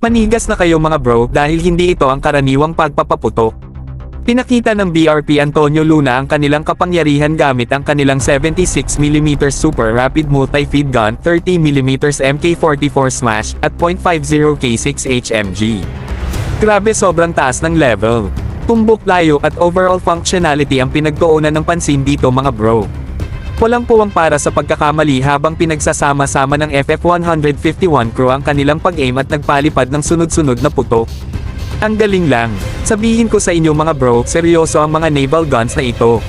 Manigas na kayo mga bro dahil hindi ito ang karaniwang pagpapaputok. Pinakita ng BRP Antonio Luna ang kanilang kapangyarihan gamit ang kanilang 76mm Super Rapid Multi-Feed Gun, 30mm MK44 Smash, at .50 K6 HMG. Grabe, sobrang taas ng level. Tumbok, layo at overall functionality ang pinagtuunan ng pansin dito mga bro. Walang puwang para sa pagkakamali habang pinagsasama-sama ng FF151 crew ang kanilang pag-aim at nagpalipad ng sunod-sunod na putok. Ang galing lang. Sabihin ko sa inyo mga bro, seryoso ang mga naval guns na ito.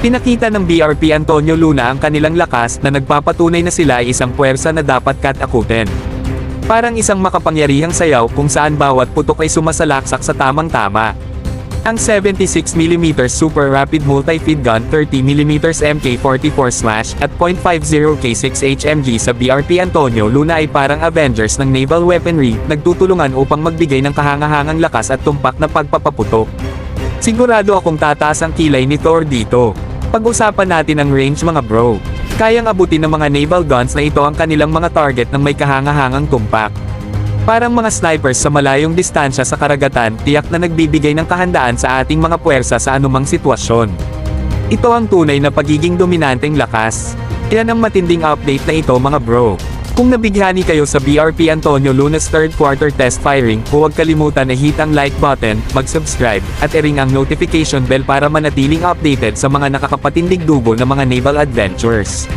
Pinakita ng BRP Antonio Luna ang kanilang lakas na nagpapatunay na sila ay isang puwersa na dapat katakutin. Parang isang makapangyarihang sayaw kung saan bawat putok ay sumasalaksak sa tamang-tama. Ang 76mm Super Rapid Multi-Feed Gun, 30mm MK44 Smash, at .50 K6 HMG sa BRP Antonio Luna ay parang Avengers ng naval weaponry, nagtutulungan upang magbigay ng kahangahangang lakas at tumpak na pagpapaputok. Sigurado akong tataas ang kilay ni Thor dito. Pag-usapan natin ang range mga bro. Kayang abutin ng mga naval guns na ito ang kanilang mga target ng may kahangahangang tumpak. Parang mga snipers sa malayong distansya sa karagatan, tiyak na nagbibigay ng kahandaan sa ating mga puwersa sa anumang sitwasyon. Ito ang tunay na pagiging dominanteng lakas. Yan ang matinding update na ito mga bro. Kung nabighani kayo sa BRP Antonio Luna's third quarter test firing, huwag kalimutan na hit ang like button, mag-subscribe, at i-ring ang notification bell para manatiling updated sa mga nakakapatindig dugo na mga naval adventures.